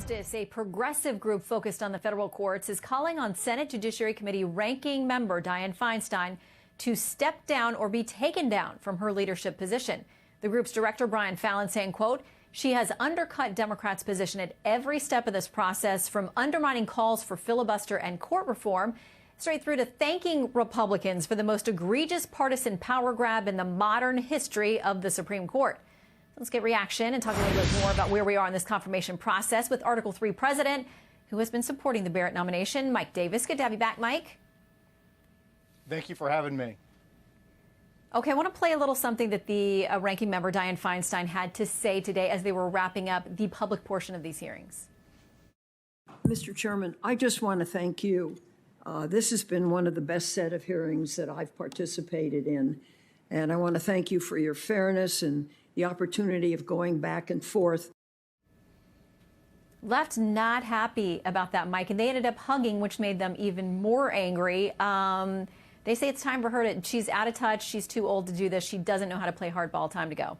Justice, a progressive group focused on the federal courts, is calling on Senate Judiciary Committee ranking member Dianne Feinstein to step down or be taken down from her leadership position. The group's director, Brian Fallon, saying, quote, she has undercut Democrats' position at every step of this process, from undermining calls for filibuster and court reform, straight through to thanking Republicans for the most egregious partisan power grab in the modern history of the Supreme Court. Let's get reaction and talk a little bit more about where we are in this confirmation process with Article 3 President, who has been supporting the Barrett nomination, Mike Davis. Good to have you back, Mike. Thank you for having me. Okay, I want to play a little something that the ranking member, Dianne Feinstein, had to say today as they were wrapping up the public portion of these hearings. Mr. Chairman, I just want to thank you. This has been one of the best set of hearings that I've participated in. And I want to thank you for your fairness and the opportunity of going back and forth. Left not happy about that, Mike, and they ended up hugging, which made them even more angry. They say it's time for her to, she's out of touch, she's too old to do this, she doesn't know how to play hardball, time to go.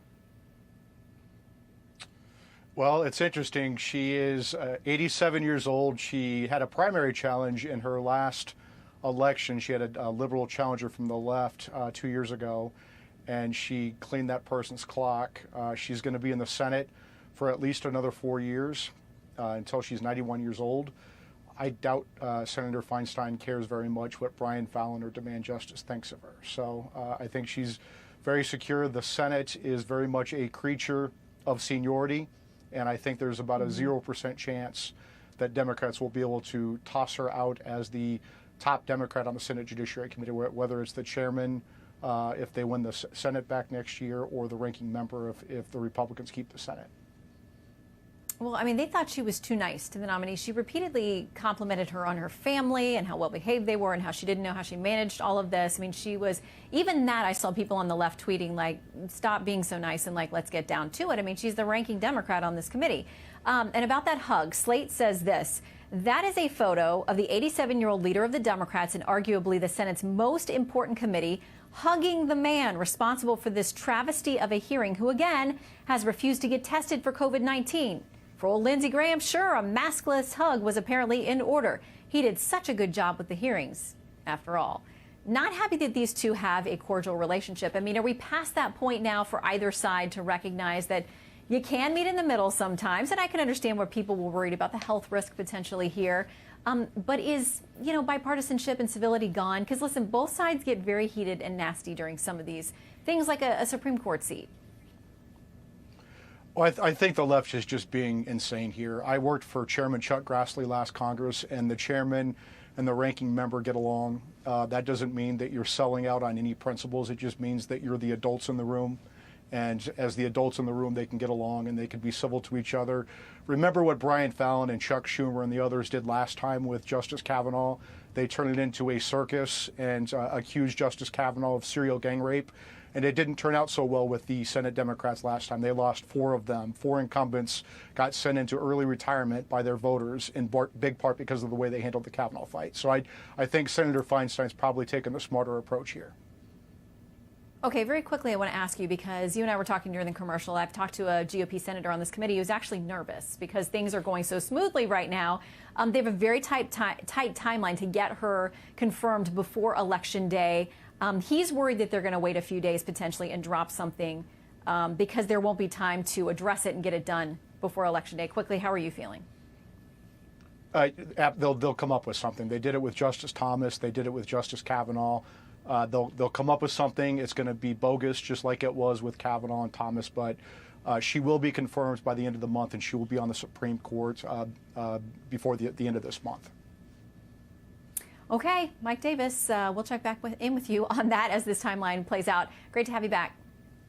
Well, it's interesting. She is 87 years old. She had a primary challenge in her last election. She had a liberal challenger from the left 2 years ago, and she cleaned that person's clock. She's going to be in the Senate for at least another 4 years until she's 91 years old. I doubt Senator Feinstein cares very much what Brian Fallon or Demand Justice thinks of her. So I think she's very secure. The Senate is very much a creature of seniority, and I think there's about a 0% chance that Democrats will be able to toss her out as the top Democrat on the Senate Judiciary Committee, whether it's the chairman if they win the Senate back next year, or the ranking member if the Republicans keep the Senate. Well, I mean, they thought she was too nice to the nominee. She repeatedly complimented her on her family and how well behaved they were and how she didn't know how she managed all of this. I mean, she was, even that, I saw people on the left tweeting, like, stop being so nice and, like, let's get down to it. I mean, she's the ranking Democrat on this committee. And about that hug, Slate says this: that is a photo of the 87-year-old leader of the Democrats and arguably the Senate's most important committee hugging the man responsible for this travesty of a hearing, who, again, has refused to get tested for COVID-19. For old Lindsey Graham, sure, a maskless hug was apparently in order. He did such a good job with the hearings, after all. Not happy that these two have a cordial relationship. I mean, are we past that point now for either side to recognize that you can meet in the middle sometimes? And I can understand where people were worried about the health risk potentially here. But is, you know, bipartisanship and civility gone? Because, listen, both sides get very heated and nasty during some of these things, like a Supreme Court seat. Well, I think the left is just being insane here. I worked for Chairman Chuck Grassley last Congress, and the chairman and the ranking member get along. That doesn't mean that you're selling out on any principles. It just means that you're the adults in the room. And as the adults in the room, they can get along and they can be civil to each other. Remember what Brian Fallon and Chuck Schumer and the others did last time with Justice Kavanaugh? They turned it into a circus and accused Justice Kavanaugh of serial gang rape. And it didn't turn out so well with the Senate Democrats last time. They lost 4 of them. 4 incumbents got sent into early retirement by their voters, in big part because of the way they handled the Kavanaugh fight. So I think Senator Feinstein's probably taken the smarter approach here. Okay, very quickly, I want to ask you, because you and I were talking during the commercial. I've talked to a GOP senator on this committee who's actually nervous because things are going so smoothly right now. They have a very tight timeline to get her confirmed before Election Day. He's worried that they're going to wait a few days potentially and drop something because there won't be time to address it and get it done before Election Day. Quickly, how are you feeling? They'll come up with something. They did it with Justice Thomas. They did it with Justice Kavanaugh. They'll come up with something. It's going to be bogus, just like it was with Kavanaugh and Thomas. But she will be confirmed by the end of the month, and she will be on the Supreme Court before the end of this month. Okay, Mike Davis, we'll check back in with you on that as this timeline plays out. Great to have you back.